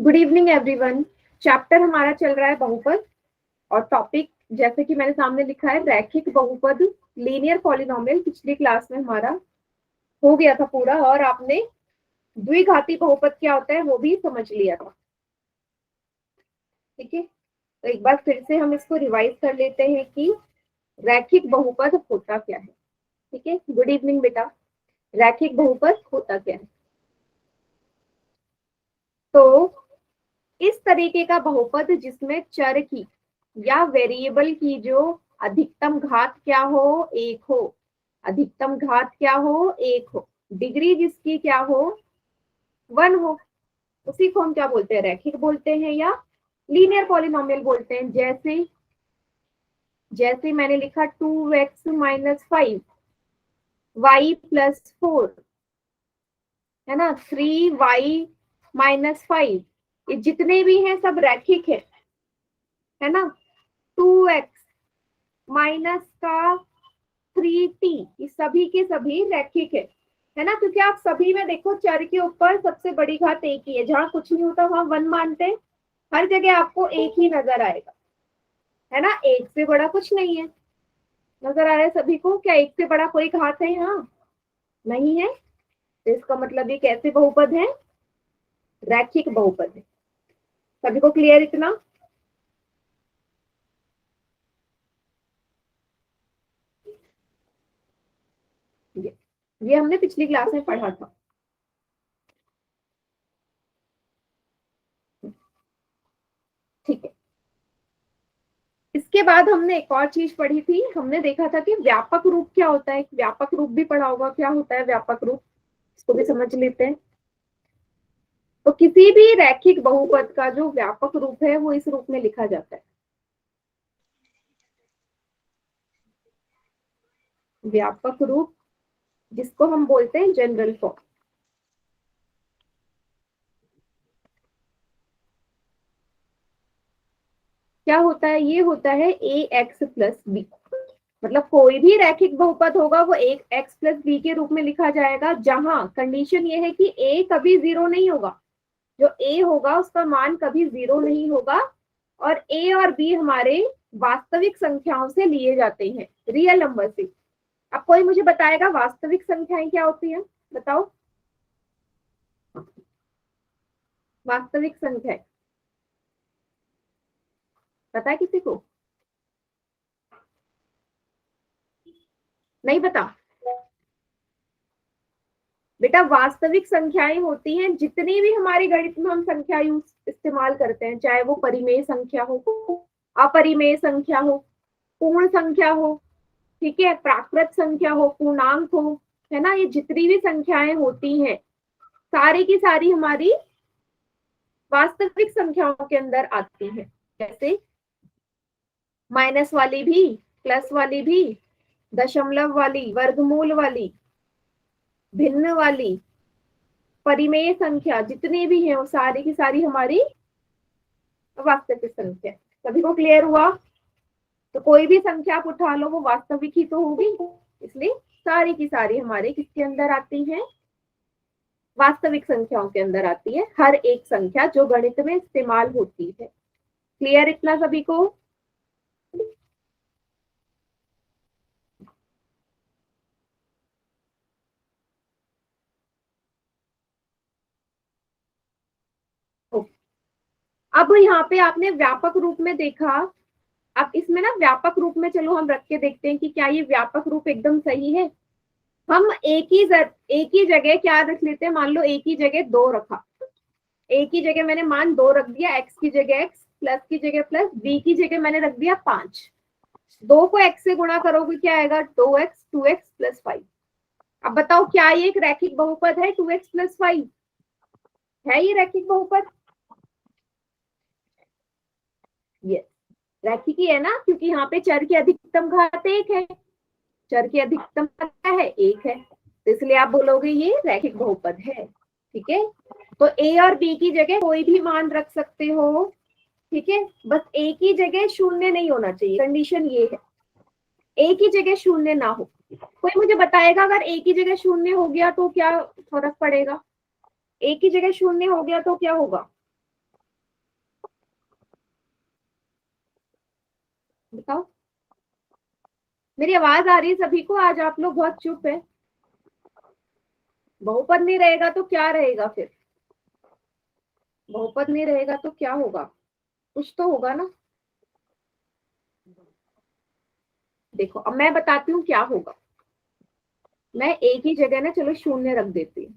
Good evening everyone. Chapter हमारा चल रहा है बहुपद और टॉपिक जैसे कि मैंने सामने लिखा है रैखिक बहुपद लीनियर पॉलिनोमियल। पिछली क्लास में हमारा हो गया था पूरा और आपने द्विघाती बहुपद क्या होता है वो भी समझ लिया था। ठीक है, तो एक बार फिर से हम इसको रिवाइज कर लेते हैं कि रैखिक बहुपद होता क्या है। ठीक है, गुड इवनिंग बेटा। रैखिक बहुपद होता क्या है? तो इस तरीके का बहुपद जिसमें चर की या वेरिएबल की जो अधिकतम घात क्या हो, एक हो। अधिकतम घात क्या हो, एक हो। डिग्री जिसकी क्या हो, 1 हो। उसी को हम क्या बोलते हैं, रैखिक बोलते हैं या लीनियर पॉलिनोमियल बोलते हैं। जैसे जैसे मैंने लिखा 2x - 5 y + 4 है ना, 3y - 5, ये जितने भी हैं सब रैखिक है ना। 2x माइनस का 3t, ये सभी के सभी रैखिक है ना। क्योंकि आप सभी में देखो चर के ऊपर सबसे बड़ी घात एक ही है, जहां कुछ नहीं होता वहां 1 मानते हैं। हर जगह आपको एक ही नजर आएगा, है ना। एक से बड़ा कुछ नहीं है। नजर आ रहा है सभी को? क्या एक से बड़ा कोई घात है यहाँ? नहीं है। तो इसका मतलब ये कैसे बहुपद है? रैखिक बहुपद है। सभी को क्लियर इतना? ये हमने पिछली क्लास में पढ़ा था। ठीक है, इसके बाद हमने एक और चीज पढ़ी थी। हमने देखा था कि व्यापक रूप क्या होता है। व्यापक रूप भी पढ़ा होगा, क्या होता है व्यापक रूप, इसको भी समझ लेते हैं। तो किसी भी रैखिक बहुपद का जो व्यापक रूप है वो इस रूप में लिखा जाता है। व्यापक रूप जिसको हम बोलते हैं जनरल फॉर्म। क्या होता है? ये होता है ax + b। मतलब कोई भी रैखिक बहुपद होगा वो एक x + b के रूप में लिखा जाएगा, जहां कंडीशन ये है कि a कभी 0 नहीं होगा। जो a होगा उसका मान कभी 0 नहीं होगा। और a और b हमारे वास्तविक संख्याओं से लिए जाते हैं, रियल नंबर से। अब कोई मुझे बताएगा वास्तविक संख्याएं क्या होती हैं? बताओ, वास्तविक संख्या पता है किसी को? नहीं पता? बेटा वास्तविक संख्याएं होती हैं जितनी भी हमारे गणित में हम संख्या इस्तेमाल करते हैं, चाहे वो परिमेय संख्या हो, अपरिमेय संख्या हो, पूर्ण संख्या हो, ठीक है, प्राकृत संख्या हो, पूर्णांक हो, है ना। ये जितनी भी संख्याएं होती हैं सारी की सारी हमारी वास्तविक संख्याओं के अंदर आती हैं। जैसे माइनस वाली भी, प्लस वाली भी, दशमलव वाली, वर्गमूल वाली, भिन्न वाली, परिमेय संख्या जितनी भी है वो सारी की सारी हमारी वास्तविक संख्या। सभी को क्लियर हुआ? तो कोई भी संख्या आप उठा लो वो वास्तविक ही तो होगी, इसलिए सारी की सारी हमारे किसके अंदर आती हैं? वास्तविक संख्याओं के अंदर आती है हर एक संख्या जो गणित में इस्तेमाल होती है। क्लियर इतना सभी को? अब यहाँ पे आपने व्यापक रूप में देखा। अब इसमें ना व्यापक रूप में चलो हम रख के देखते हैं कि क्या ये व्यापक रूप एकदम सही है। हम एक ही जगह क्या रख लेते हैं, मान लो एक ही जगह 2 रखा। एक ही जगह मैंने मान 2 रख दिया, x की जगह x, प्लस की जगह प्लस, b की जगह मैंने रख दिया 5। 2 को x से गुणा करोगे क्या आएगा? 2x + 5। अब बताओ क्या ये एक रैखिक बहुपद है? 2x + 5 है ये रैखिक बहुपद? यस, रैखिक ही है ना, क्योंकि यहाँ पे चर की अधिकतम घात 1 है। चर की अधिकतम क्या है? 1 है, तो इसलिए आप बोलोगे ये रैखिक बहुपद है। ठीक है, तो a और b की जगह कोई भी मान रख सकते हो। ठीक है, बस एक ही जगह शून्य नहीं होना चाहिए, कंडीशन ये है एक ही जगह शून्य ना हो। कोई मुझे बताएगा अगर एक ही जगह शून्य हो गया तो क्या फर्क पड़ेगा? एक ही जगह शून्य हो गया तो क्या होगा? बताओ, मेरी आवाज आ रही है सभी को? आज आप लोग बहुत चुप है। बहुपद नहीं रहेगा तो क्या रहेगा फिर? बहुपद नहीं रहेगा तो क्या होगा? कुछ तो होगा ना। देखो अब मैं बताती हूँ क्या होगा। मैं एक ही जगह ना चलो शून्य रख देती हूँ।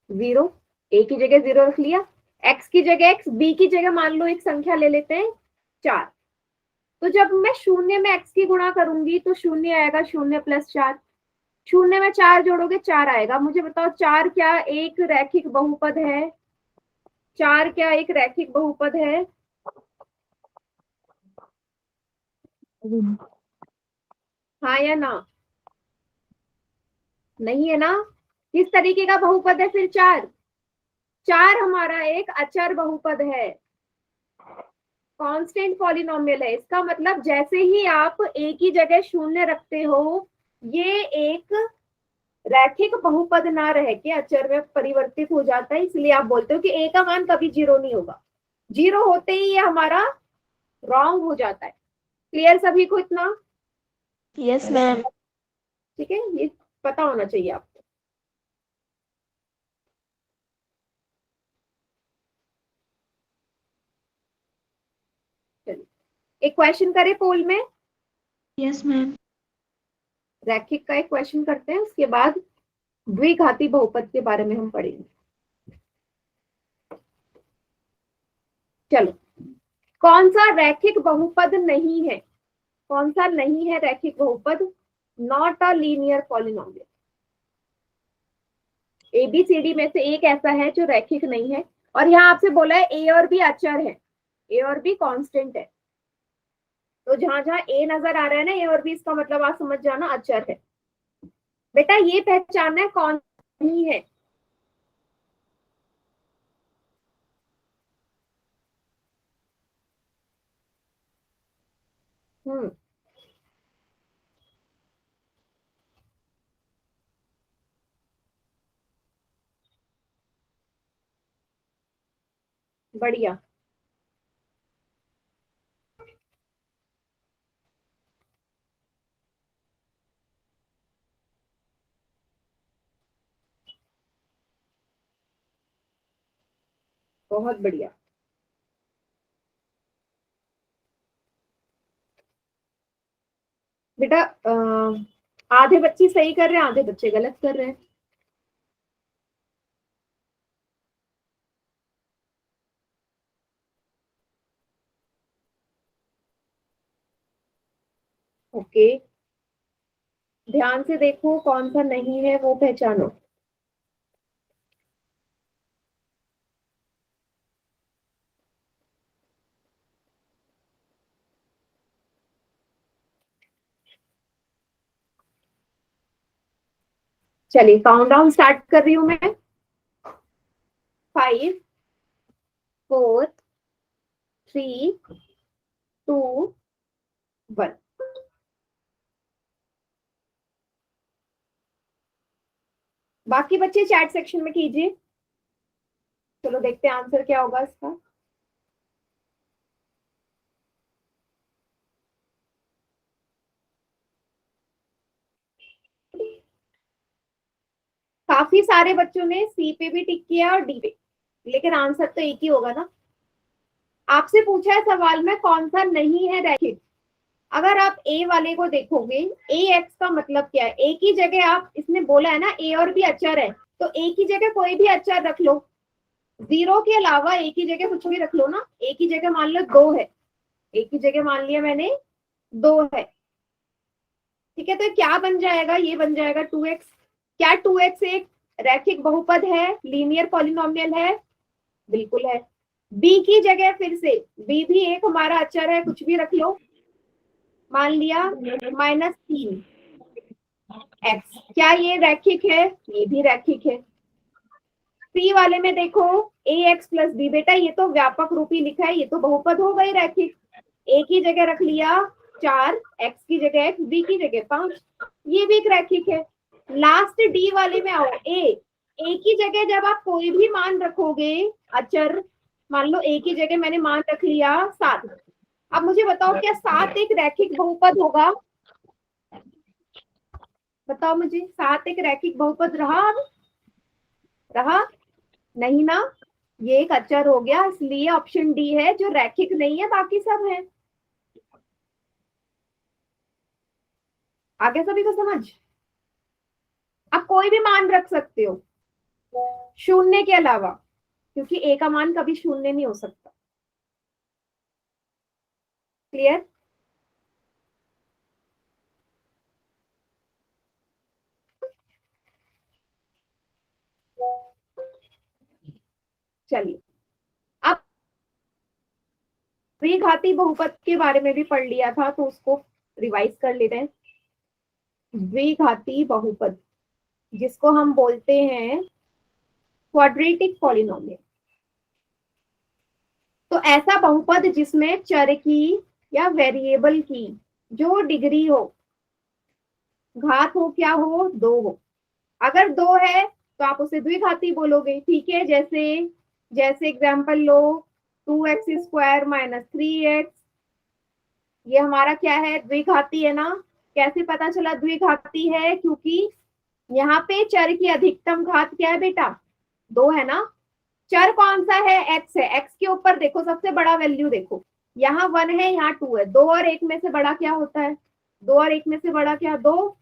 जीरो, ए की जगह जीरो रख लिया। एक्स की जगह एक्स, बी की जगह मान लो एक संख्या ले लेते हैं 4। तो जब मैं शून्य में एक्स की गुणा करूंगी तो शून्य आएगा, शून्य प्लस 4। शून्य में 4 जोड़ोगे 4 आएगा। मुझे बताओ 4 क्या एक रैखिक बहुपद है? 4 क्या एक रैखिक बहुपद है? हाँ या ना? नहीं है ना? किस तरीके का बहुपद है फिर 4? 4 हमारा एक अचर बहुपद है, कांस्टेंट पॉलिनोमियल है। इसका मतलब जैसे ही आप ए की जगह शून्य रखते हो, ये एक रैखिक बहुपद ना रह के अचर में परिवर्तित हो जाता है। इसलिए आप बोलते हो कि ए का मान कभी जीरो नहीं होगा। जीरो होते ही ये हमारा रॉन्ग हो जाता है। क्लियर सभी को इतना? Yes ma'am. ठीक है, ये पता होना चाहिए आपको। चलिए एक क्वेश्चन करें पोल में। Yes ma'am. रैखिक का एक क्वेश्चन करते हैं, उसके बाद द्विघाती बहुपद के बारे में हम पढ़ेंगे। चलो, कौन सा रैखिक बहुपद नहीं है? कौन सा नहीं है रैखिक बहुपद? Not a linear polynomial. A B C D में से एक ऐसा है जो रैखिक नहीं है। और यहाँ आपसे बोला है ए और बी अचर है, ए और बी कांस्टेंट है। तो जहां जहां ए नजर आ रहा है ना ए और बी, इसका मतलब आप समझ जाना अचर है। बेटा ये पहचानना है कौन नहीं है। हम्म, बढ़िया। बहुत बढ़िया। बेटा आधे बच्चे सही कर रहे हैं, आधे बच्चे गलत कर रहे हैं। ओके, ध्यान से देखो कौन सा नहीं है वो पहचानो। चलिए काउंट डाउन स्टार्ट कर रही हूं मैं। 5, 4, 3, 2, 1। बाकी बच्चे चैट सेक्शन में कीजिए। चलो देखते हैं आंसर क्या होगा इसका। काफी सारे बच्चों ने सी पे भी टिक किया और डी पे, लेकिन आंसर तो एक ही होगा ना। आपसे पूछा है सवाल में कौन सा नहीं है रैखिक। अगर आप ए वाले को देखोगे, ए एक्स का मतलब क्या है? ए की जगह आप, इसने बोला है ना ए और भी अचर है, तो ए की जगह कोई भी अचर रख लो। जीरो के अलावा ए की जगह कुछ भी रख लो ना। ए की जगह मान लो 2 है, ए की जगह मान लिया मैंने 2 है। ठीक है, तो क्या बन जाएगा? ये बन जाएगा 2x। क्या 2x एक रैखिक बहुपद है, लीनियर पॉलिनोमियल है? बिल्कुल है। बी की जगह फिर से, बी भी एक हमारा अचर है, कुछ भी रख लो। मान लिया -3 एक्स। क्या ये रैखिक है? ये भी रैखिक है। सी वाले में देखो ए एक्स प्लस बी। बेटा ये तो व्यापक रूप ही लिखा है, ये तो बहुपद हो गई रैखिक। ए की जगह रख लिया 4, एक्स की जगह एक्स, बी की जगह 5, ये भी एक रैखिक है। लास्ट डी वाले में आओ। ए की जगह जब आप कोई भी मान रखोगे अचर, मान लो ए की जगह मैंने मान रख लिया 7, अब मुझे बताओ क्या 7 एक रैखिक बहुपद होगा? बताओ मुझे, 7 एक रैखिक बहुपद रहा? अब रहा नहीं ना, ये एक अचर हो गया, इसलिए ऑप्शन डी है जो रैखिक नहीं है, बाकी सब है। आगे सभी को समझ? आप कोई भी मान रख सकते हो शून्य के अलावा, क्योंकि ए का मान कभी शून्य नहीं हो सकता। क्लियर? चलिए, अब द्विघाती बहुपद के बारे में भी पढ़ लिया था, तो उसको रिवाइज कर लेते हैं। द्विघाती बहुपद जिसको हम बोलते हैं क्वाड्रेटिक पॉलिनोमियल, तो ऐसा बहुपद जिसमें चर की या वेरिएबल की जो डिग्री हो, घात हो, क्या हो, 2 हो। अगर 2 है तो आप उसे द्विघाती बोलोगे, ठीक है। जैसे जैसे एग्जाम्पल लो, 2x² - 3x, ये हमारा क्या है, द्विघाती है ना। कैसे पता चला द्विघाती है? क्योंकि यहाँ पे चर की अधिकतम घात क्या है बेटा, 2 है ना। चर कौन सा है, x है। x के ऊपर देखो, सबसे बड़ा वैल्यू देखो, यहाँ 1 है, यहाँ 2 है। 2 और 1 में से बड़ा क्या होता है? 2 और 1 में से बड़ा क्या, 2।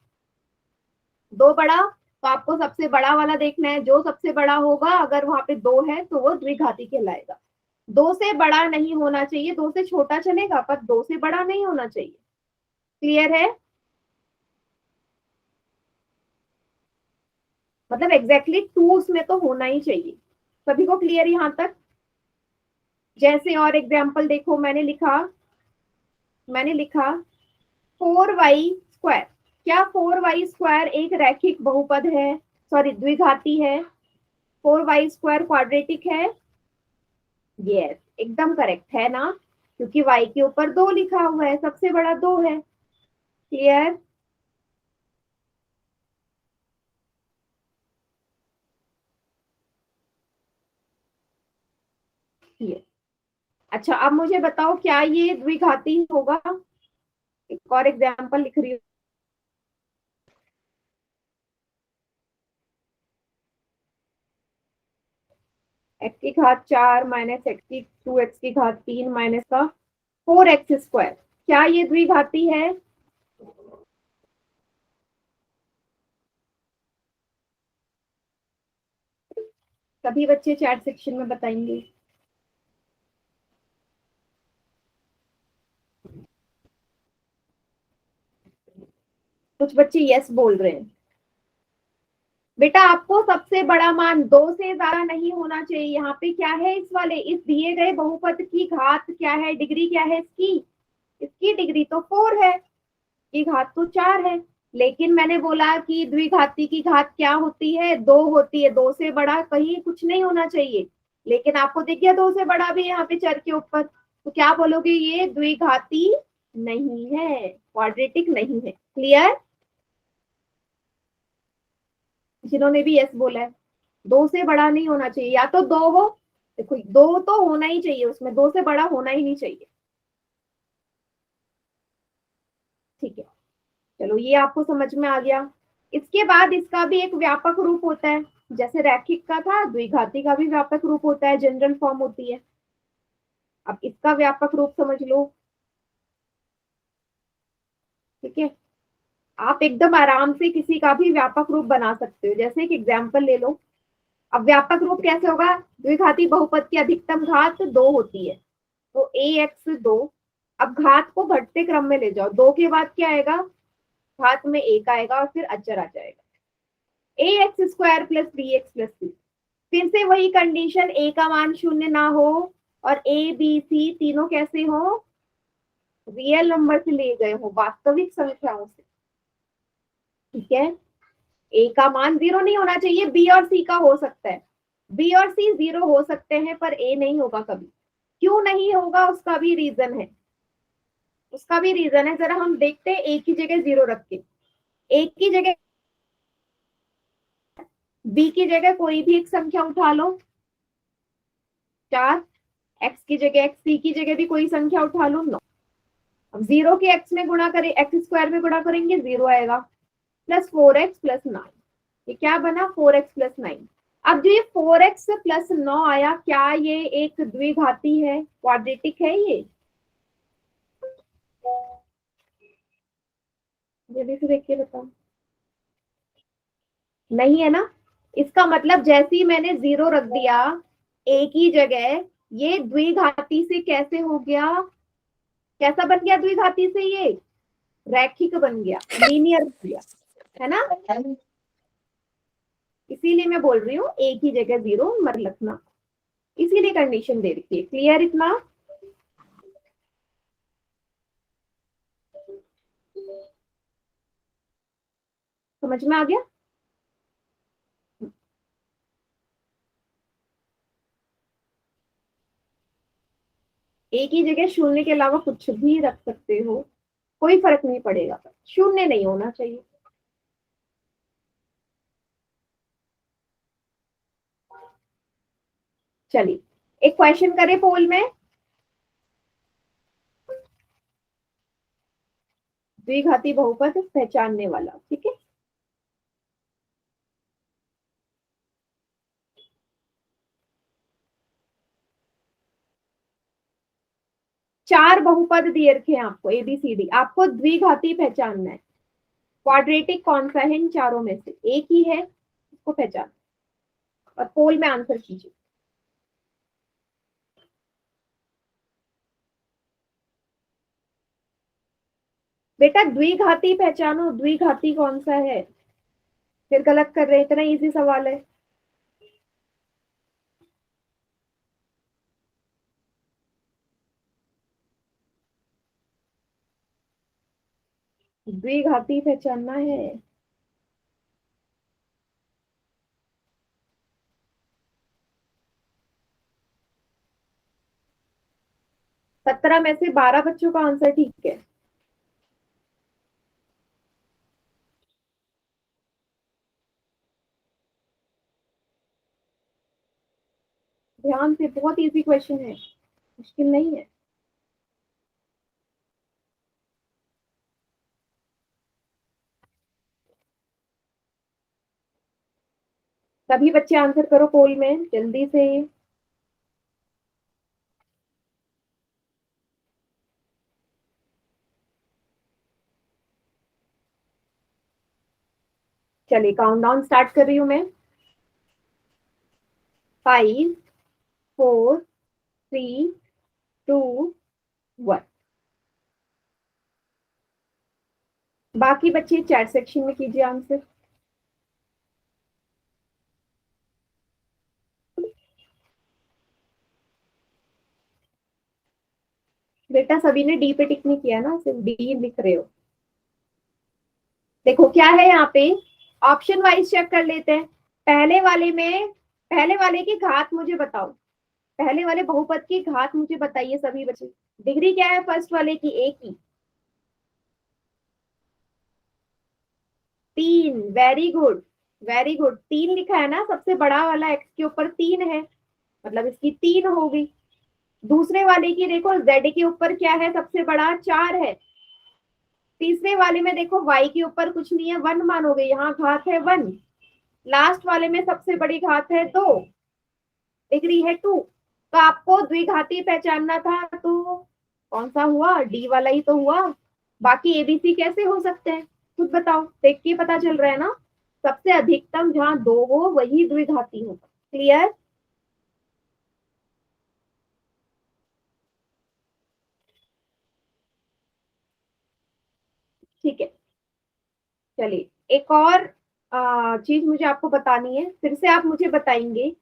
2 बड़ा, तो आपको सबसे बड़ा वाला देखना है। जो सबसे बड़ा होगा, अगर वहां पे 2 है तो वो द्विघाती कहलाएगा। 2 से बड़ा नहीं होना चाहिए, 2 से छोटा चलेगा, पर 2 से बड़ा नहीं होना चाहिए। क्लियर है? मतलब एग्जैक्टली 2 उसमें तो होना ही चाहिए। सभी को क्लियर यहां तक? जैसे और एग्जाम्पल देखो, मैंने लिखा 4y²। क्या 4y² एक रैखिक बहुपद है, सॉरी द्विघाती है? 4y² क्वाड्रेटिक है? यस, एकदम करेक्ट है ना, क्योंकि y के ऊपर 2 लिखा हुआ है, सबसे बड़ा 2 है। क्लियर? क्लियर। अच्छा, अब मुझे बताओ क्या ये द्विघाती होगा? एक और एग्जाम्पल लिख रही हूँ। x की घात 4 - x की 2x की घात 3 माइनस का 4x², क्या ये द्विघाती है? सभी बच्चे चैट सेक्शन में बताएंगे। कुछ बच्चे यस बोल रहे हैं। बेटा आपको सबसे बड़ा मान 2 से ज्यादा नहीं होना चाहिए। यहाँ पे क्या है, इस वाले इस दिए गए बहुपद की घात क्या है, डिग्री क्या है इसकी? इसकी डिग्री तो 4 है, की घात तो 4 है। लेकिन मैंने बोला कि द्विघाती की घात क्या होती है, 2 होती है। 2 से बड़ा कहीं कुछ नहीं होना चाहिए, लेकिन आपको दिख गया 2 से बड़ा भी है यहाँ पे चर के ऊपर, तो क्या बोलोगे, ये द्विघाती नहीं है, क्वाड्रेटिक नहीं है। क्लियर? जिन्होंने भी यस बोला है, 2 से बड़ा नहीं होना चाहिए, या तो 2 हो, देखो 2 तो होना ही चाहिए उसमें, 2 से बड़ा होना ही नहीं चाहिए। ठीक है, चलो ये आपको समझ में आ गया। इसके बाद इसका भी एक व्यापक रूप होता है, जैसे रैखिक का था, द्विघाती का भी व्यापक रूप होता है, जनरल फॉर्म होती है। अब इसका व्यापक रूप समझ लो। ठीक है, आप एकदम आराम से किसी का भी व्यापक रूप बना सकते हो। जैसे एक एग्जाम्पल ले लो। अब व्यापक रूप कैसे होगा, द्विघाती बहुपद की अधिकतम घात 2 होती है, तो ax2। अब घात को घटते क्रम में ले जाओ, 2 के बाद क्या आएगा, घात में 1 आएगा और फिर अचर आ जाएगा, ax² + bx + c। फिर से वही कंडीशन, a का मान शून्य ना हो और a b c तीनों कैसे हो, रियल नंबर से लिए गए हो, वास्तविक संख्याओं से। ठीक है, a का मान 0 नहीं होना चाहिए, b और c का हो सकता है, b और c 0 हो सकते हैं, पर a नहीं होगा कभी। क्यों नहीं होगा, उसका भी रीजन है, जरा हम देखते हैं। a की जगह 0 रख के, a की जगह, b की जगह कोई भी एक संख्या उठा लो, 4, x की जगह x, c की जगह भी कोई संख्या उठा लो, 9। अब 0 के x में गुणा करें, x स्क्वायर में गुणा करेंगे 0 आएगा, प्लस 4x प्लस 9, ये क्या बना 4x प्लस 9। अब जो ये 4x प्लस 9 आया, क्या ये एक द्विघाती है, क्वाड्रेटिक है ये? जल्दी से देख के बताओ। नहीं है ना। इसका मतलब जैसे ही मैंने 0 रख दिया एक ही जगह, ये द्विघाती से कैसे हो गया, कैसा बन गया द्विघाती से, ये रैखिक बन गया, लीनियर बन गया, है ना। इसीलिए मैं बोल रही हूँ एक ही जगह 0 मत रखना, इसीलिए कंडीशन दे रखी है। क्लियर इतना? समझ में आ गया? एक ही जगह शून्य के अलावा कुछ भी रख सकते हो, कोई फर्क नहीं पड़ेगा, शून्य नहीं होना चाहिए। चलिए एक क्वेश्चन करें पोल में, द्विघाती बहुपद पहचानने वाला, ठीक है। चार बहुपद दिए रखे हैं आपको ABCD, आपको द्विघाती पहचानना है, क्वाड्रेटिक कौन सा है इन चारों में से, एक ही है, इसको पहचान और पोल में आंसर कीजिए। बेटा द्विघाती पहचानो, द्विघाती कौन सा है, फिर गलत कर रहे, इतना इजी सवाल है। द्विघाती पहचानना है। 17 में से 12 बच्चों का आंसर ठीक है। ध्यान से, बहुत इजी क्वेश्चन है, मुश्किल नहीं है। सभी बच्चे आंसर करो पोल में जल्दी से। चलिए काउंटडाउन स्टार्ट कर रही हूं मैं। 5 4 3 2 1। बाकी बच्चे चैट सेक्शन में कीजिए आंसर। बेटा सभी ने डी पे टिक नहीं किया ना, सिर्फ डी लिख रहे हो। देखो क्या है यहाँ पे, ऑप्शन वाइज चेक कर लेते हैं। पहले वाले में, पहले वाले की घात मुझे बताओ, पहले वाले बहुपद की घात मुझे बताइए सभी बच्चे। डिग्री क्या है फर्स्ट वाले की, एक ही, 3। वेरी गुड, वेरी गुड, 3 लिखा है ना, सबसे बड़ा वाला एक्स के ऊपर 3 है, मतलब इसकी 3 हो गई। दूसरे वाले की देखो जेड के ऊपर क्या है, सबसे बड़ा 4 है। तीसरे वाले में देखो वाई के ऊपर कुछ नहीं है, 1 मानोगे, यहाँ घात है 1। लास्ट वाले में सबसे बड़ी घात है 2, डिग्री है 2। तो आपको द्विघाती पहचानना था, तो कौन सा हुआ, डी वाला ही तो हुआ। बाकी एबीसी कैसे हो सकते हैं, खुद बताओ, देख के पता चल रहा है ना। सबसे अधिकतम जहां 2 हो वही द्विघाती होगा। क्लियर? ठीक है। चलिए एक और चीज मुझे आपको बतानी है, फिर से आप मुझे बताएंगे।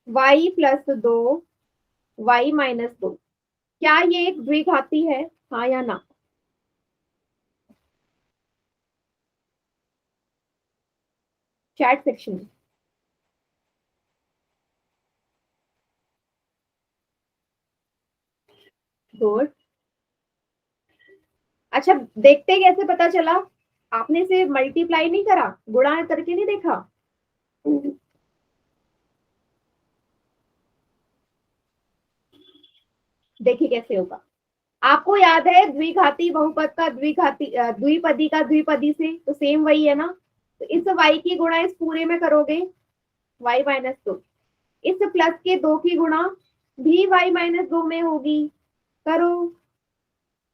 y प्लस 2 y माइनस 2, क्या ये एक द्विघाती है, हाँ या ना? चैट सेक्शन में। गुड। अच्छा देखते कैसे पता चला, आपने से मल्टीप्लाई नहीं करा, गुणा करके नहीं देखा? देखिए कैसे होगा। आपको याद है द्विघाती बहुपद का द्विपदी का द्विपदी से, तो सेम वही है ना। तो इस y की गुणा इस पूरे में करोगे y-2, इस प्लस के 2 की गुणा भी y-2 में होगी। करो,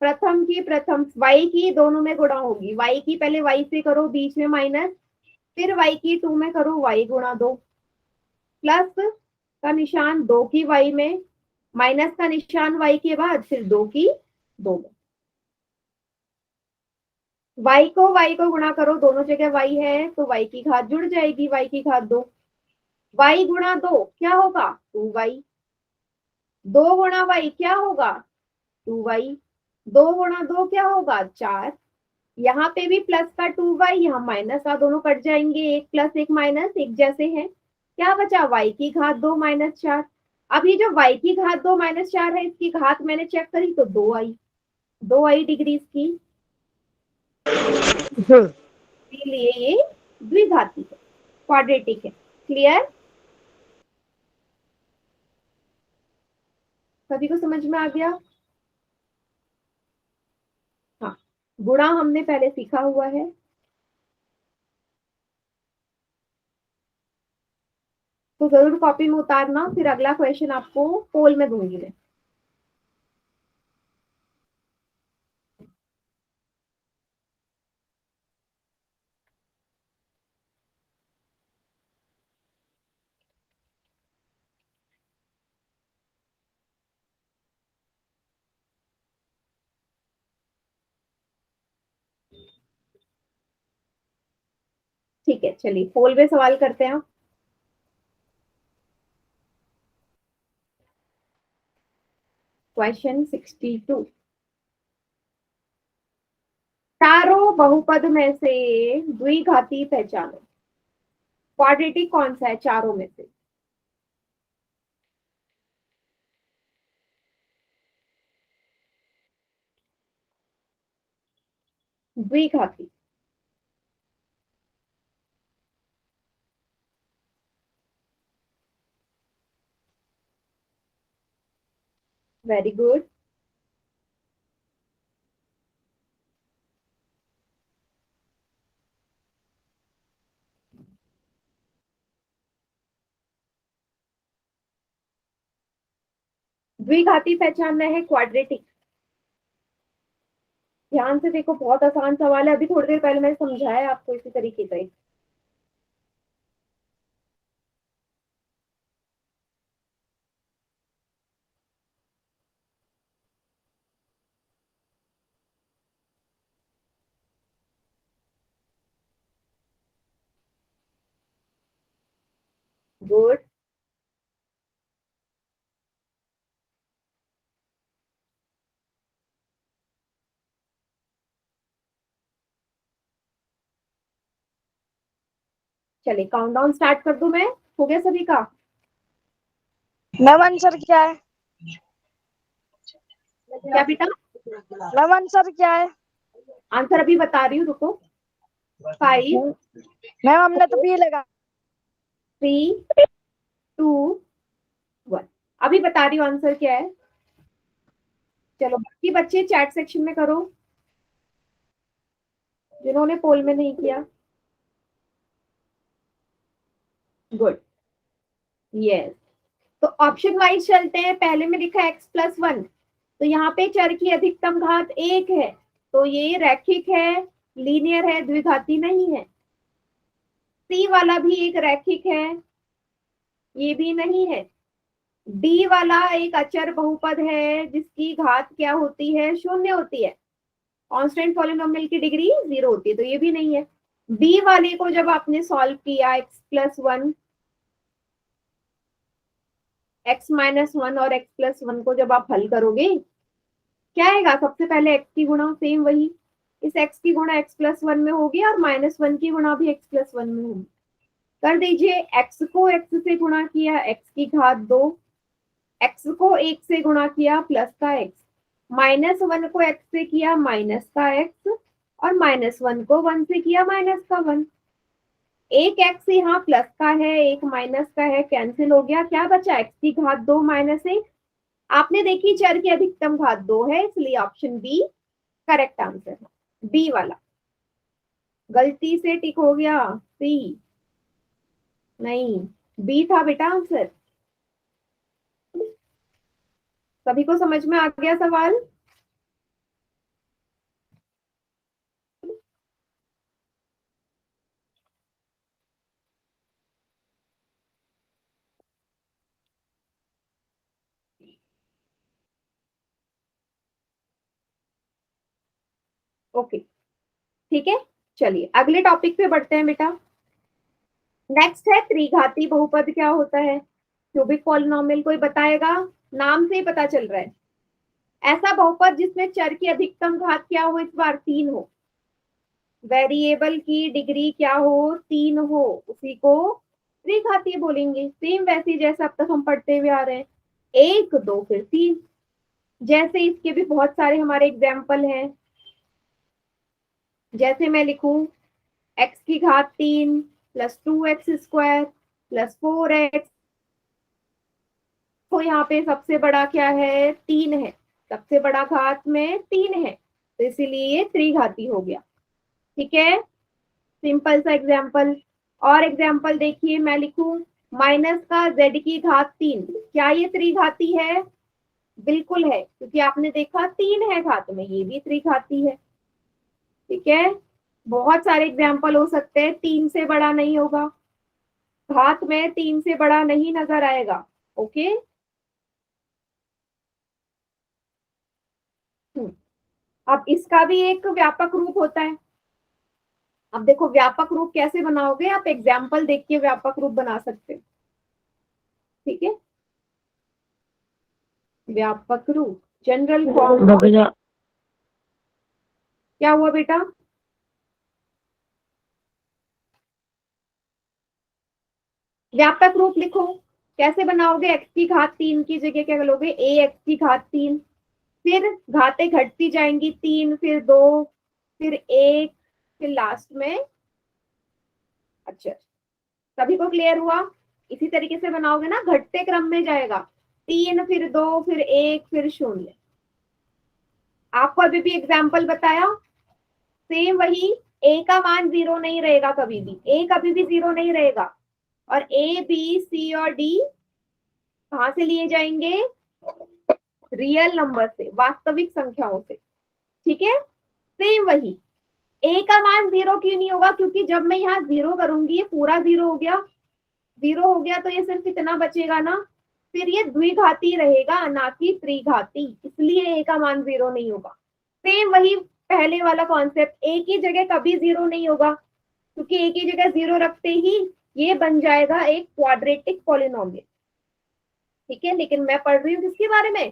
प्रथम की प्रथम y की दोनों में गुणा होगी, y की पहले y से करो बीच में माइनस, फिर y की 2 में करो y गुणा 2, प्लस का निशान 2 की y में, माइनस का निशान y के बाद फिर 2 की 2 में। y को गुणा करो, दोनों जगह y है तो y की घात जुड़ जाएगी, y की घात 2, y गुणा 2 क्या होगा 2y, 2 गुणा y क्या होगा 2y, 2 गुणा 2 क्या होगा 4, यहाँ पे भी प्लस का 2y, यहाँ माइनस का, दोनों कट जाएंगे, एक प्लस एक माइनस एक जैसे हैं, क्या बचा y की घात 2 माइनस 4। अब ये जो y की घात 2 माइनस 4 है, इसकी घात मैंने चेक करी तो 2i डिग्रीज की, इसलिए ये द्विघाती है, क्वाड्रेटिक है। क्लियर, सभी को समझ में आ गया। हाँ, गुणा हमने पहले सीखा हुआ है। तो जरूर कॉपी में उतारना, फिर अगला क्वेश्चन आपको पोल में दूंगी मैं। ठीक है, चलिए पोल में सवाल करते हैं। क्वेश्चन 62, चारों बहुपद में से द्विघाती पहचानो, क्वाड्रेटिक कौन सा है चारों में से। द्विघाती, वेरी गुड। द्विघाती पहचानना है क्वाड्रेटिक। ध्यान से देखो, बहुत आसान सवाल है, अभी थोड़ी देर पहले मैंने समझाया आपको इसी तरीके से। गुड, चलिए काउंटडाउन स्टार्ट कर दूं मैं, हो गया सभी का। मैम आंसर क्या है? क्या बेटा, मैम आंसर क्या है? आंसर अभी बता रही हूँ, रुको। 5 मैम हमने तो बी लगा। 3 2 1, अभी बता रही हूँ आंसर क्या है। चलो बाकी बच्चे चैट सेक्शन में करो, जिन्होंने पोल में नहीं किया। Good, yes. तो ऑप्शन वाइज चलते हैं। पहले में लिखा x+1, तो यहाँ पे चर की अधिकतम घात 1 है, तो ये रैखिक है, लीनियर है, द्विघाती नहीं है। सी वाला भी एक रैखिक है, ये भी नहीं है। डी वाला एक अचर बहुपद है जिसकी घात क्या होती है, 0 होती है, कांस्टेंट पॉलिनोमियल की डिग्री 0 होती है, तो ये भी नहीं है। बी वाले को जब आपने सॉल्व किया x+1, x-1 और x+1 को जब आप हल करोगे, क्या आएगा, सबसे पहले x की गुणा सेम वही, इस x की गुणा x+1 में होगी और -1 की गुणा भी x+1 में होगी। कर दीजिए, x को x से गुणा किया x की घात 2, x को 1 से गुणा किया प्लस का x, -1 को x से किया माइनस का x, और -1 को 1 से किया माइनस का 1। एक x यहाँ प्लस का है, एक माइनस का है, कैंसिल हो गया, क्या बचा x की घात 2 -1, आपने देखी चर की अधिकतम घात 2 है, इसलिए ऑप्शन बी करेक्ट आंसर है, बी वाला। गलती से टिक हो गया सी, नहीं बी था बेटा आंसर। सभी को समझ में आ गया सवाल? ओके, ठीक है, चलिए अगले टॉपिक पे बढ़ते हैं बेटा। नेक्स्ट है त्रिघाती बहुपद क्या होता है। क्यूबिक पॉलिनोमियल कोई बताएगा? नाम से ही पता चल रहा है। ऐसा बहुपद जिसमें चर की अधिकतम घात क्या हो, इस बार 3 हो, वेरिएबल की डिग्री क्या हो, 3 हो, उसी को त्रिघातीय बोलेंगे। सेम वैसे ही जैसे अब तक हम पढ़ते हुए आ रहे हैं, 1 2 फिर 3। जैसे इसके भी बहुत सारे हमारे एग्जाम्पल हैं। जैसे मैं लिखूं x की घात 3 प्लस 2x² प्लस 4x, तो यहाँ पे सबसे बड़ा क्या है, 3 है, सबसे बड़ा घात में 3 है, तो इसीलिए ये त्रिघाती हो गया। ठीक है, सिंपल सा एग्जाम्पल। और एग्जाम्पल देखिए, मैं लिखूं माइनस का z की घात 3, क्या ये त्रिघाती है? बिल्कुल है, क्योंकि आपने देखा 3 है घात में, ये भी त्रिघाती है। ठीक है, बहुत सारे एग्जाम्पल हो सकते हैं, 3 से बड़ा नहीं होगा, घात में 3 से बड़ा नहीं नजर आएगा। ओके, अब इसका भी एक व्यापक रूप होता है। अब देखो व्यापक रूप कैसे बनाओगे, आप एग्जाम्पल देख के व्यापक रूप बना सकते हो। ठीक है, व्यापक रूप जनरल फॉर्म। क्या हुआ बेटा? व्यापक रूप लिखो, कैसे बनाओगे? एक्स की घात 3 की जगह क्या लोगे, ए एक्स की घात 3, फिर घातें घटती जाएंगी, 3 फिर 2 फिर 1 फिर लास्ट में। अच्छा, सभी को क्लियर हुआ? इसी तरीके से बनाओगे ना, घटते क्रम में जाएगा, 3 फिर 2 फिर 1 फिर 0। आपको अभी भी एग्जाम्पल बताया, सेम वही। ए का मान 0 नहीं रहेगा कभी भी, ए कभी भी 0 नहीं रहेगा। और ए बी सी और डी कहां से लिए जाएंगे? रियल नंबर से, वास्तविक संख्याओं से। ठीक है, सेम वही। ए का मान 0 क्यों नहीं होगा? क्योंकि जब मैं यहाँ 0 करूंगी, ये पूरा 0 हो गया, 0 हो गया तो ये सिर्फ इतना बचेगा ना, फिर ये द्विघाती रहेगा ना कि त्रिघाती, इसलिए ए का मान 0 नहीं होगा। सेम वही पहले वाला कॉन्सेप्ट, ए की जगह कभी 0 नहीं होगा, क्योंकि ए की जगह 0 रखते ही ये बन जाएगा एक क्वाड्रेटिक पॉलिनोमियल। ठीक है, लेकिन मैं पढ़ रही हूँ किसके बारे में?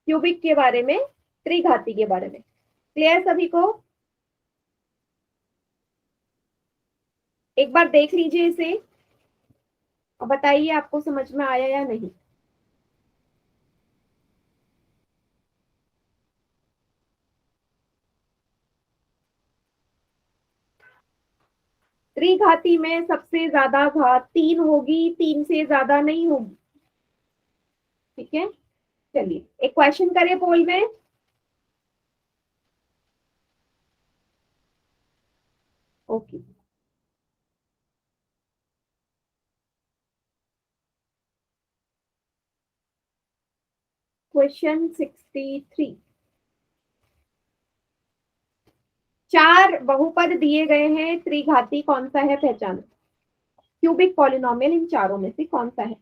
क्यूबिक के बारे में, त्रिघाती के बारे में। क्लियर सभी को? एक बार देख लीजिए इसे और बताइए आपको समझ में आया या नहीं। त्रिघाती में सबसे ज्यादा घात 3 होगी, 3 से ज्यादा नहीं होगी। ठीक है, चलिए एक क्वेश्चन करें पोल में। Okay, question 63। 4 बहुपद दिए गए हैं, त्रिघाती कौन सा है, पहचानो। क्यूबिक पॉलिनोमियल इन चारों में से कौन सा है?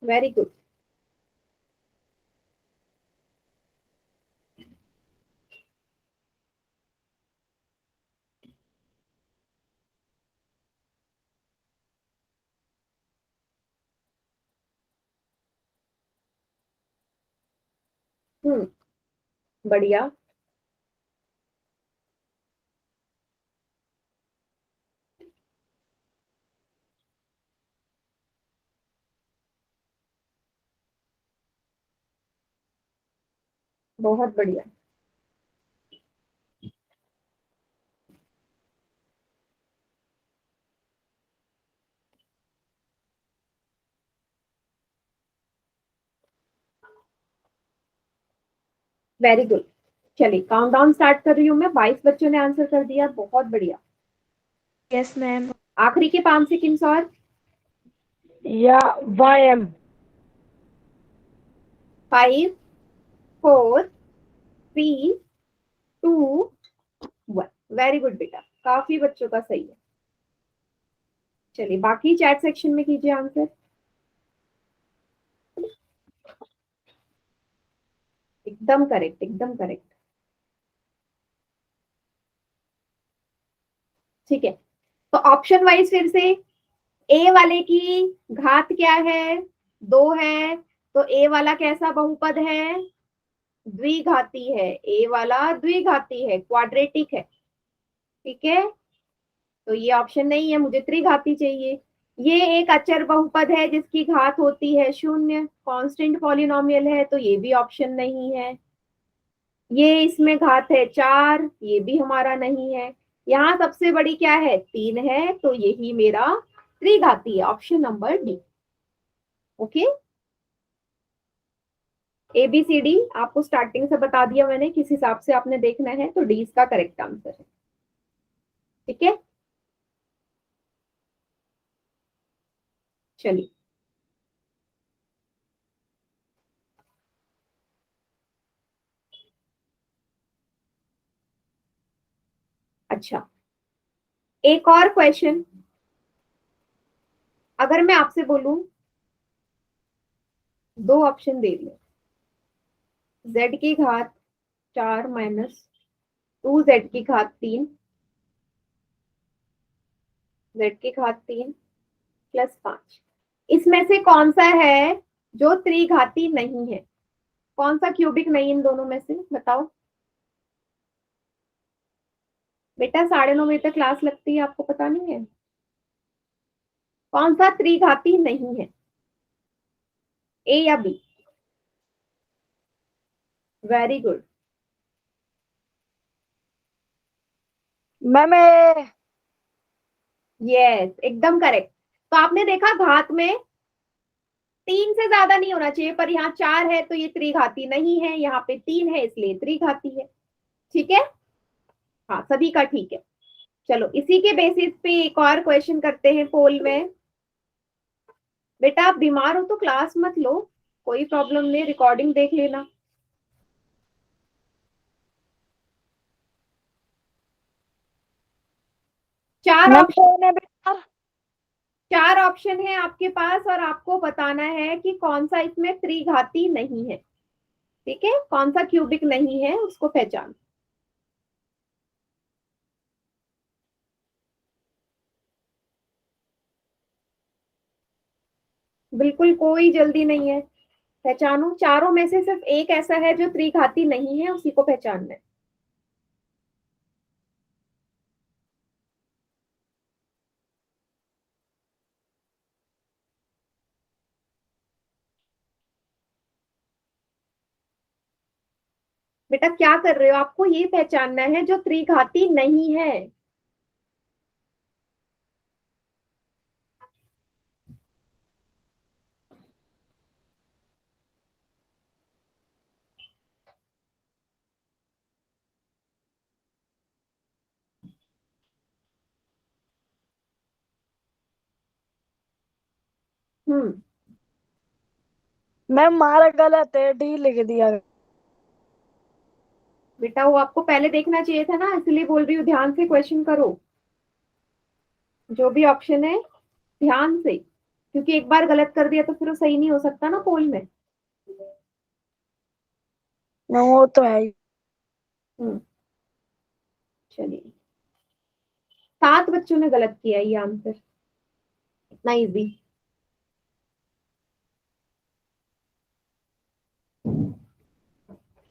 Very good. बढ़िया। बहुत बढ़िया। Very good. चलिए काउंटडाउन स्टार्ट कर रही हूँ मैं। 22 बच्चों ने आंसर कर दिया, बहुत बढ़िया। Yes ma'am. आखिरी के 5 सेकंड्स और। या YM। 5 4 3 2 1। वेरी गुड बेटा, काफी बच्चों का सही है। चलिए बाकी चैट सेक्शन में कीजिए आंसर। एकदम करेक्ट, एकदम करेक्ट। ठीक है, तो ऑप्शन वाइज फिर से। ए वाले की घात क्या है? 2 है। तो ए वाला कैसा बहुपद है? द्विघाती है। ए वाला द्विघाती है, क्वाड्रेटिक है। ठीक है, तो ये ऑप्शन नहीं है, मुझे त्रिघाती चाहिए। ये एक अचर बहुपद है जिसकी घात होती है 0, कांस्टेंट पॉलिनोमियल है, तो ये भी ऑप्शन नहीं है। ये इसमें घात है 4, ये भी हमारा नहीं है। यहाँ सबसे बड़ी क्या है? 3 है, तो यही मेरा त्रिघाती है, option number D. Okay, A B C D आपको स्टार्टिंग से बता दिया मैंने, किस हिसाब से आपने देखना है, तो डी इसका करेक्ट आंसर है। ठीक है, चलिए। अच्छा, एक और क्वेश्चन। अगर मैं आपसे बोलूं, दो ऑप्शन दे दिए, z की घात 4 माइनस 2z की घात 3, z की घात 3 प्लस 5, इसमें से कौन सा है जो त्रिघाती नहीं है? कौन सा क्यूबिक नहीं इन दोनों में से, बताओ। बेटा 9:30 बजे तक क्लास लगती है, आपको पता नहीं है? कौन सा त्रिघाती नहीं है, ए या B? Very good. Ma'am yes, एकदम करेक्ट। तो आपने देखा घात में 3 से ज्यादा नहीं होना चाहिए, पर यहाँ 4 है तो ये त्रिघाती नहीं है, यहाँ पे 3 है इसलिए त्रिघाती है। ठीक है, हाँ सभी का ठीक है। चलो इसी के बेसिस पे एक और क्वेश्चन करते हैं पोल में। बेटा आप बीमार हो तो क्लास मत लो, कोई प्रॉब्लम नहीं, रिकॉर्डिंग देख लेना। चार मैम ऑप्शन, कौन है बेटा? 4 ऑप्शन है आपके पास और आपको बताना है कि कौन सा इसमें त्रिघाती नहीं है। ठीक है, कौन सा क्यूबिक नहीं है उसको पहचान। बिल्कुल कोई जल्दी नहीं है, पहचानो। चारों में से सिर्फ एक ऐसा है जो त्रिघाती नहीं है, उसी को पहचानना है। बेटा क्या कर रहे हो, आपको ये पहचानना है जो त्रिघाती नहीं है। हम्म, मैम मारा गलत है, डी लिख दिया। बेटा वो आपको पहले देखना चाहिए था ना, इसलिए बोल रही हूँ ध्यान से क्वेश्चन करो। जो भी ऑप्शन है ध्यान से, क्योंकि एक बार गलत कर दिया तो फिर वो सही नहीं हो सकता ना पोल में। मैम वो तो है ही। हम्म, चलिए 7 बच्चों ने गलत किया ये आंसर, इतना इजी।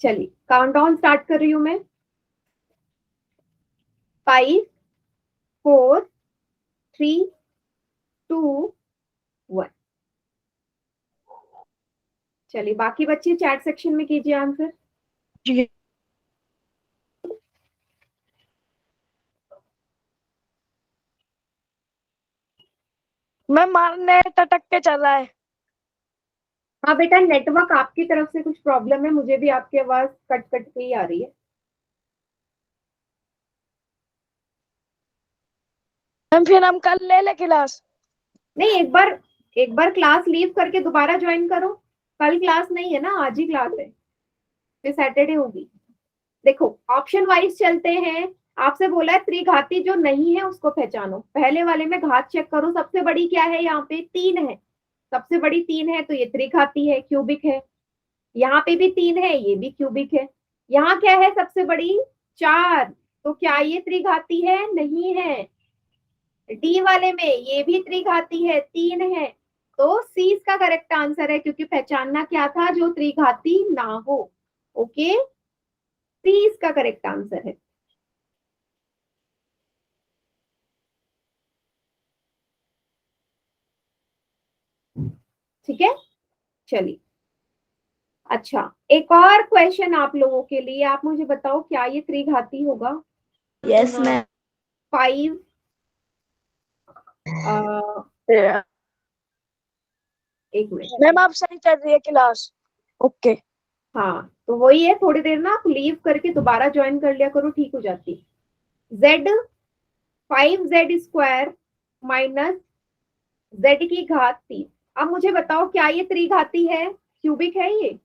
चलिए काउंटडाउन स्टार्ट कर रही हूँ मैं। 5 4 3 2 1। चलिए बाकी बच्चे चैट सेक्शन में कीजिए आंसर। जी मैम मारने टटक के चला है। हाँ बेटा, नेटवर्क आपकी तरफ से कुछ प्रॉब्लम है, मुझे भी आपकी आवाज कट कट के ही आ रही है। मैम फिर हम कल ले ले क्लास। नहीं, एक बार क्लास लीव करके दोबारा ज्वाइन करो। कल क्लास नहीं है ना, आज ही क्लास है, फिर सैटरडे होगी। देखो ऑप्शन वाइज चलते हैं। आपसे बोला है त्रिघाती जो नहीं है उसको पहचानो। पहले वाले में घात चेक करो, सबसे बड़ी क्या है, यहाँ पे 3 है। सबसे बड़ी 3 है तो ये त्रिघाती है, क्यूबिक है। यहाँ पे भी 3 है, ये भी क्यूबिक है। यहाँ क्या है सबसे बड़ी, 4, तो क्या ये त्रिघाती है, नहीं है। डी वाले में ये भी त्रिघाती है, 3 है। तो सी इसका करेक्ट आंसर है, क्योंकि पहचानना क्या था, जो त्रिघाती ना हो। ओके, सी इसका करेक्ट आंसर है। ठीक है, चलिए। अच्छा, एक और क्वेश्चन आप लोगों के लिए। आप मुझे बताओ क्या ये त्रिघाती होगा। Yes ma'am. 5 एक मिनट। मैम आप सही कर रही है क्लास। ओके। हाँ तो वही है, थोड़ी देर ना आप लीव करके दोबारा ज्वाइन कर लिया करो, ठीक हो जाती। z 5z² माइनस z की घात 3। अब मुझे बताओ क्या ये त्रिघाती है, क्यूबिक है ये।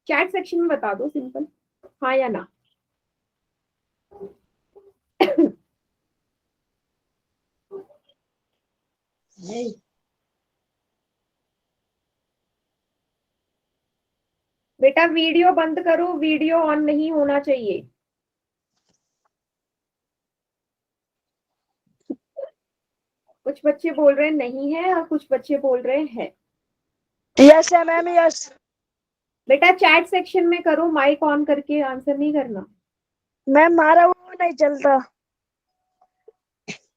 चैट सेक्शन में बता दो सिंपल, हाँ या ना। बेटा वीडियो बंद करो, वीडियो ऑन नहीं होना चाहिए। कुछ बच्चे बोल रहे हैं नहीं है और कुछ बच्चे बोल रहे हैं। यस है मैम, यस। बेटा चैट सेक्शन में करो, माइक ऑन करके आंसर नहीं करना। मैम हमारा वो नहीं चलता।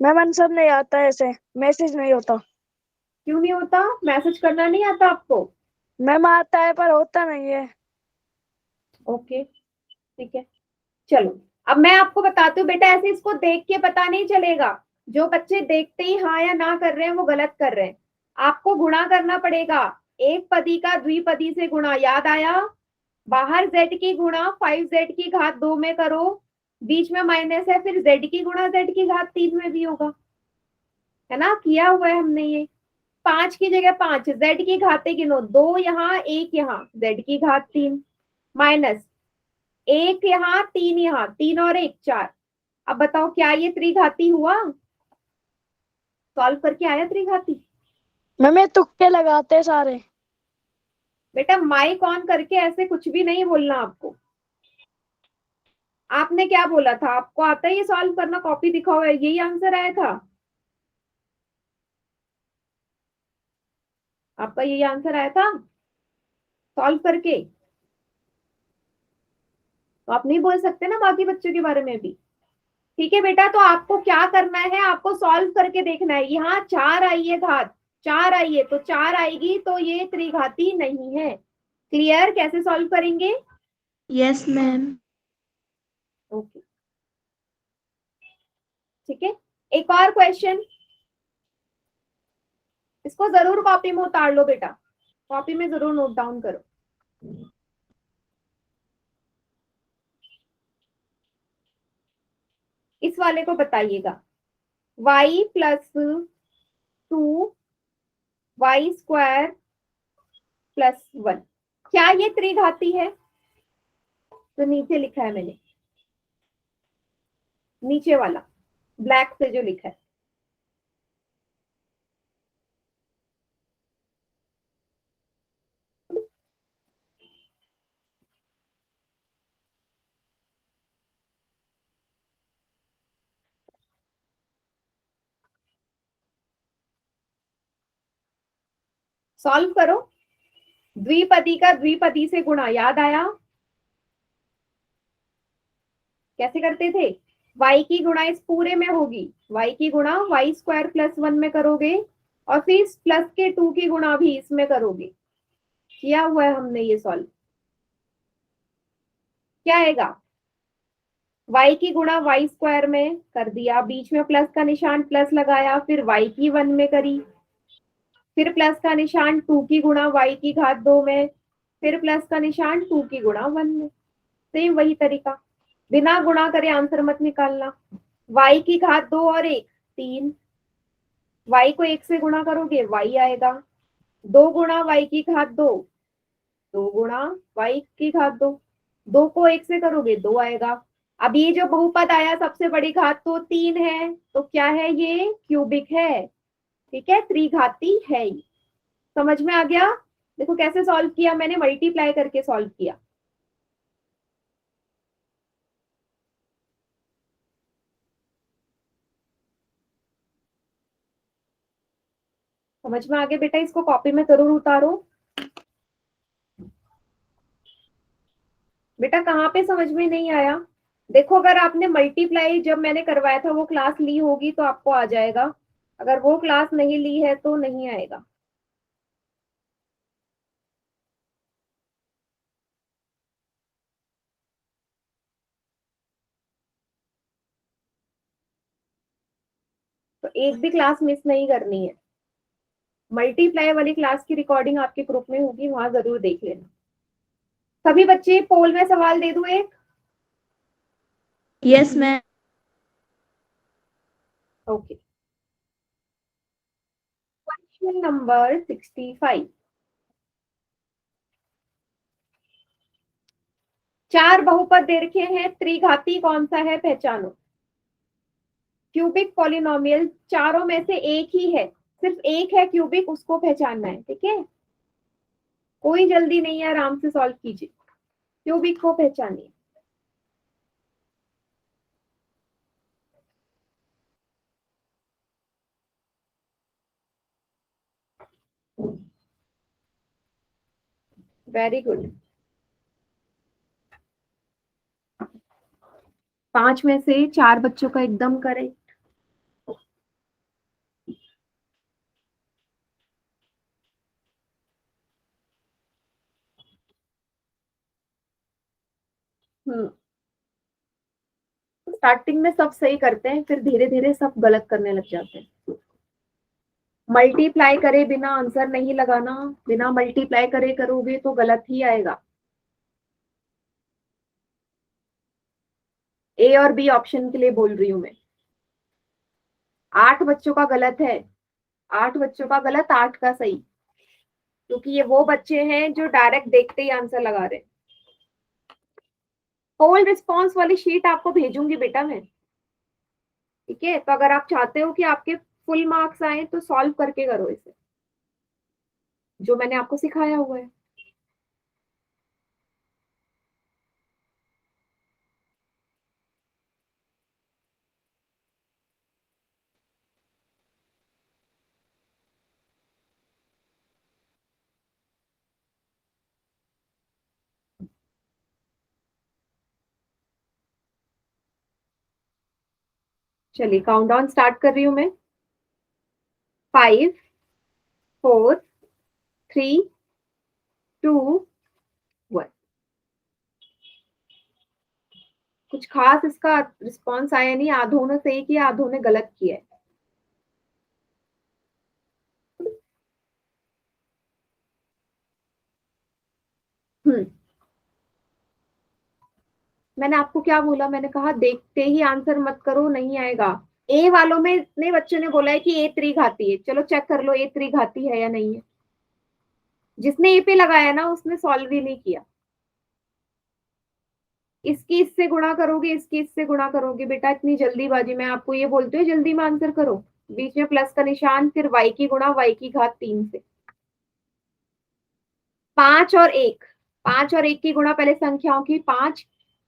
मैम आंसर नहीं आता ऐसे, मैसेज नहीं होता। क्यों नहीं होता, मैसेज करना नहीं आता आपको। मैम आता है पर होता नहीं है। ओके ठीक है, चलो। अब मैं आपको बताती हूँ बेटा, ऐसे इसको देख के पता नहीं चलेगा। जो बच्चे देखते ही हाँ या ना कर रहे हैं वो गलत कर रहे हैं। आपको गुणा करना पड़ेगा, एक पदी का द्विपदी से गुणा, याद आया। बाहर z की गुणा 5z की घात 2 में करो, बीच में माइनस है, फिर z की गुणा z की घात 3 में भी होगा, है ना, किया हुआ है हमने ये। 5 की जगह 5, z की घातें गिनो, 2 यहाँ 1 यहाँ, z की घात 3 माइनस 1 यहाँ 3 यहाँ, 3 और 1 4। अब बताओ क्या ये त्रिघाती हुआ, सॉल्व करके आया त्रिघाती। मैम ये तुक्के लगाते हैं सारे। बेटा माइक ऑन करके ऐसे कुछ भी नहीं बोलना आपको। आपने क्या बोला था, आपको आता है ये सॉल्व करना, कॉपी दिखाओ, यही आंसर आया था आपका, यही आंसर आया था सॉल्व करके। तो आप नहीं बोल सकते ना बाकी बच्चों के बारे में भी। ठीक है बेटा, तो आपको क्या करना है, आपको सॉल्व करके देखना है। यहाँ 4 आई है घात, 4 आई है तो 4 आएगी, तो ये त्रिघाती नहीं है। क्लियर, कैसे सॉल्व करेंगे। Yes ma'am. ओके ठीक है, एक और क्वेश्चन। इसको जरूर कॉपी में उतार लो बेटा, कॉपी में जरूर नोट डाउन करो। इस वाले को बताइएगा, y प्लस 2 y² प्लस 1, क्या ये त्रिघाती है। तो नीचे लिखा है मैंने, नीचे वाला ब्लैक से जो लिखा है। सॉल्व करो, द्विपदी का द्विपदी से गुणा, याद आया कैसे करते थे। y की गुणा इस पूरे में होगी, y की गुणा y² प्लस 1 में करोगे, और फिर प्लस के 2 की गुणा भी इसमें करोगे। किया हुआ है हमने ये सॉल्व। क्या आएगा, y की गुणा y² में कर दिया, बीच में प्लस का निशान प्लस लगाया, फिर y की 1 में करी, फिर प्लस का निशान 2 की गुणा y की घात 2 में, फिर प्लस का निशान 2 की गुणा 1 में। सेम वही तरीका, बिना गुणा करे आंसर मत निकालना। y की घात 2 और 1 3, y को 1 से गुणा करोगे y आएगा, 2 गुणा y की घात 2, 2 गुणा y की घात 2, 2 को 1 से करोगे 2 आएगा। अब ये जो बहुपद आया सबसे बड़ी घात तो 3 है, तो क्या है ये क्यूबिक है, ठीक है, त्रिघाती है ये। समझ में आ गया? देखो कैसे सॉल्व किया मैंने, मल्टीप्लाई करके सॉल्व किया। समझ में आ गया बेटा? इसको कॉपी में जरूर उतारो। बेटा कहाँ पे समझ में नहीं आया? देखो अगर आपने मल्टीप्लाई जब मैंने करवाया था वो क्लास ली होगी तो आपको आ जाएगा, अगर वो क्लास नहीं ली है तो नहीं आएगा। तो एक भी क्लास मिस नहीं करनी है। मल्टीप्लाई वाली क्लास की रिकॉर्डिंग आपके ग्रुप में होगी, वहां जरूर देख लेना। सभी बच्चे पोल में सवाल दे दूं एक? Yes, ma'am. Okay, question number 65। चार बहुपद दे रखे हैं, त्रिघाती कौन सा है पहचानो। क्यूबिक पॉलिनोमियल चारों में से एक ही है, सिर्फ एक है क्यूबिक, उसको पहचानना है, ठीक है? कोई जल्दी नहीं है, आराम से सॉल्व कीजिए, क्यूबिक को पहचानिए। Very good. 5 में से 4 बच्चों का एकदम करेक्ट। स्टार्टिंग में सब सही करते हैं, फिर धीरे धीरे सब गलत करने लग जाते हैं। मल्टीप्लाई करे बिना आंसर नहीं लगाना, बिना मल्टीप्लाई करे करोगे तो गलत ही आएगा। ए और बी ऑप्शन के लिए बोल रही हूं मैं। 8 बच्चों का गलत है, 8 बच्चों का गलत, 8 का सही, क्योंकि ये वो बच्चे हैं जो डायरेक्ट देखते ही आंसर लगा रहे हैं। पोल रिस्पॉन्स वाली शीट आपको भेजूंगी बेटा मैं, ठीक है? तो अगर आप चाहते हो कि आपके फुल मार्क्स आए तो सॉल्व करके करो इसे, जो मैंने आपको सिखाया हुआ है। चलिए काउंटडाउन स्टार्ट कर रही हूं मैं। 5 4 3 2 1। कुछ खास इसका रिस्पॉन्स आया नहीं, आधों ने सही किया, आधों ने गलत किया है। मैंने आपको क्या बोला, मैंने कहा देखते ही आंसर मत करो, नहीं आएगा। ए वालों में इतने बच्चों ने बोला है कि ए त्रिघाती है, चलो चेक कर लो ए त्रिघाती है या नहीं है। जिसने ए पे लगाया ना उसने सॉल्व ही नहीं किया। इसकी इससे गुणा करोगे, इसकी इससे गुणा करोगे, बेटा इतनी जल्दीबाजी, मैं आपको ये बोलती हूँ जल्दी में आंसर करो। बीच में प्लस का निशान, फिर y की गुणा y की घात 3 से। 5 और 1, 5 और 1 की गुणा पहले संख्याओं की, 5,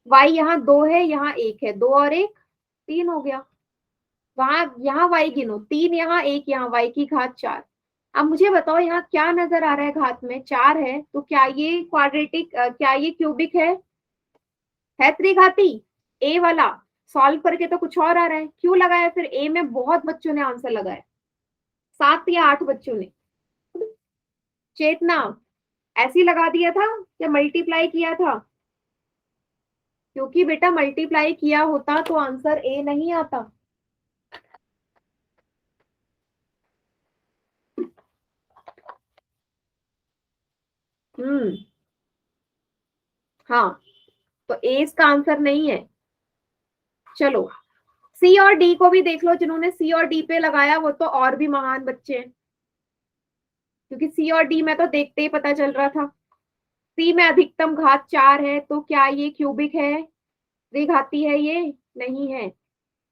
y यहाँ 2 है, यहाँ 1 है, 2 और 1 3 हो गया। वहां यहाँ y गिनो, 3 यहाँ 1 यहाँ, y की घात 4। अब मुझे बताओ यहाँ क्या नजर आ रहा है, घात में 4 है, तो क्या ये क्वाड्रेटिक, क्या ये क्यूबिक है त्रिघाती? ए वाला सॉल्व करके तो कुछ और आ रहा है, क्यों लगाया फिर? ए में बहुत बच्चों ने आंसर लगाया, 7 या 8 बच्चों ने। चेतना, ऐसे ही लगा दिया था या मल्टीप्लाई किया था? क्योंकि बेटा मल्टीप्लाई किया होता तो आंसर ए नहीं आता। हाँ, तो ए इसका आंसर नहीं है। चलो सी और डी को भी देख लो, जिन्होंने सी और डी पे लगाया वो तो और भी महान बच्चे हैं, क्योंकि सी और डी में तो देखते ही पता चल रहा था। सी में अधिकतम घात 4 है, तो क्या ये क्यूबिक है, त्रिघाती है? ये नहीं है।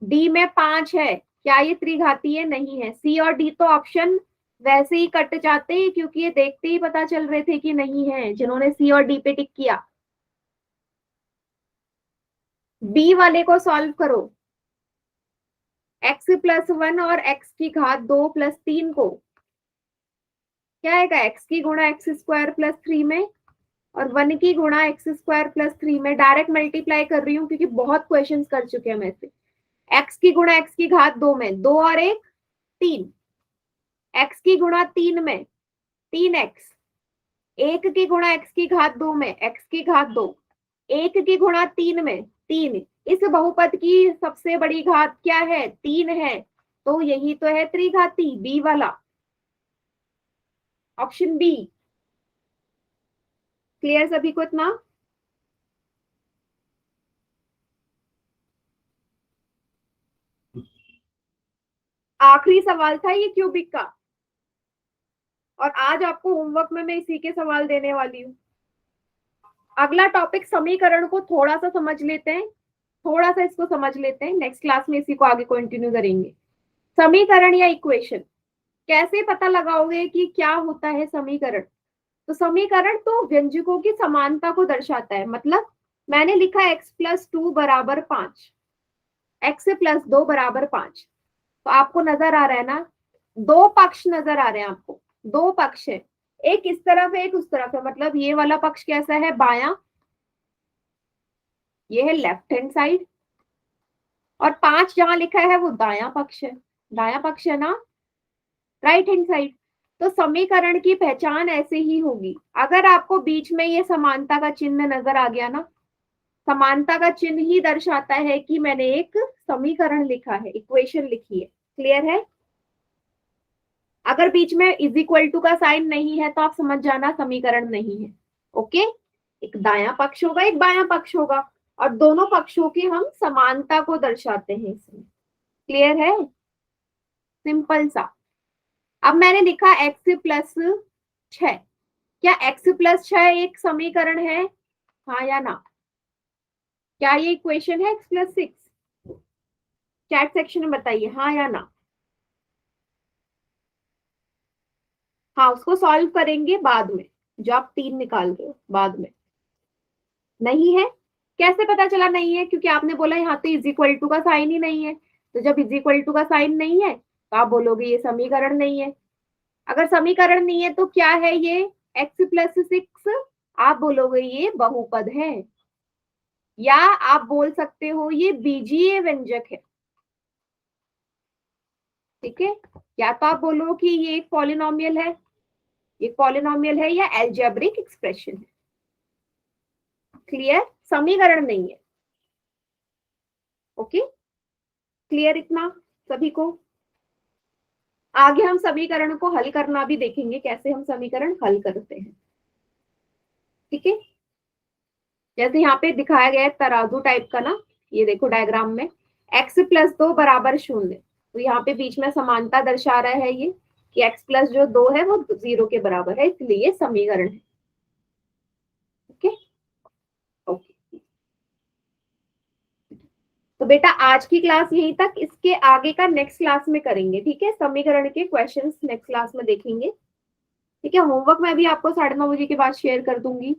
डी में 5 है, क्या ये त्रिघाती है? नहीं है। सी और डी तो ऑप्शन वैसे ही कट जाते हैं, क्योंकि ये देखते ही पता चल रहे थे कि नहीं है, जिन्होंने सी और डी पे टिक किया। बी वाले को सॉल्व करो। x+1 और x की घात 2 + 3 को क्या आएगा? x की गुणा x² + 3 में और 1 की गुणा x² + 3 में। डायरेक्ट मल्टीप्लाई कर रही हूँ क्योंकि बहुत क्वेश्चंस कर चुके हैं मैं से। x की गुणा x की घात 2 में 2 और 1 3, x की गुणा 3 में 3x, 1 की गुणा x की घात 2 में x की घात 2, 1 की गुणा 3 में 3। इस बहुपद की सबसे बड़ी घात क्या है? 3 है, तो यही तो है त्रिघाती, बी वाला, ऑप्शन बी। क्लियर सभी को इतना? आखिरी सवाल था ये क्यूबिक का, और आज आपको होमवर्क में मैं इसी के सवाल देने वाली हूँ। अगला टॉपिक समीकरण को थोड़ा सा समझ लेते हैं, थोड़ा सा इसको समझ लेते हैं, नेक्स्ट क्लास में इसी को आगे कंटिन्यू करेंगे। समीकरण या इक्वेशन कैसे पता लगाओगे कि क्या होता है समीकरण? तो समीकरण तो व्यंजकों की समानता को दर्शाता है। मतलब मैंने लिखा x+2 = 5, x+2 = 5, तो आपको नजर आ रहा है ना, दो पक्ष नजर आ रहे हैं आपको, दो पक्ष है, एक इस तरफ है एक उस तरफ है। मतलब ये वाला पक्ष कैसा है? बायां, ये है लेफ्ट हैंड साइड, और 5 जहां लिखा है वो दायां पक्ष है, दायां पक्ष है ना, राइट हैंड साइड। तो समीकरण की पहचान ऐसे ही होगी। अगर आपको बीच में ये समानता का चिन्ह नजर आ गया ना, समानता का चिन्ह ही दर्शाता है कि मैंने एक समीकरण लिखा है, इक्वेशन लिखी है। क्लियर है? अगर बीच में = का साइन नहीं है तो आप समझ जाना समीकरण नहीं है। ओके, एक दायां पक्ष होगा एक बायां पक्ष होगा, और दोनों पक्षों की हम समानता को दर्शाते हैं इसमें। क्लियर है? सिंपल सा। अब मैंने लिखा x+6, क्या x+6 एक समीकरण है? हाँ या ना? क्या ये इक्वेशन है x+6? चैट सेक्शन में बताइए हाँ या ना। हाँ, उसको सॉल्व करेंगे बाद में, जो आप 3 निकाल रहे हो बाद में। नहीं है? कैसे पता चला नहीं है? क्योंकि आपने बोला यहाँ तो = का साइन ही नहीं है, तो जब = का साइन नहीं है तो आप बोलोगे ये समीकरण नहीं है। अगर समीकरण नहीं है तो क्या है ये? x+6, आप बोलोगे ये बहुपद है, या आप बोल सकते हो ये बीजीय व्यंजक है। ठीक है, या तो आप बोलो कि ये एक पॉलिनोमियल है, ये पॉलिनोमियल है, या एल्जेब्रिक एक्सप्रेशन है। क्लियर? समीकरण नहीं है। ओके, क्लियर इतना सभी को? आगे हम समीकरण को हल करना भी देखेंगे, कैसे हम समीकरण हल करते हैं। ठीक है, जैसे यहाँ पे दिखाया गया है तराजू टाइप का ना, ये देखो डायग्राम में x+2 = 0, तो यहाँ पे बीच में समानता दर्शा रहा है ये कि x+2 है वो 0 के बराबर है, इसलिए ये समीकरण है। ओके ओके, तो बेटा आज की क्लास यहीं तक, इसके आगे का नेक्स्ट क्लास में करेंगे। ठीक है, समीकरण के क्वेश्चंस नेक्स्ट क्लास में देखेंगे। ठीक है, होमवर्क मैं भी आपको 9:30 बजे के बाद शेयर कर दूंगी।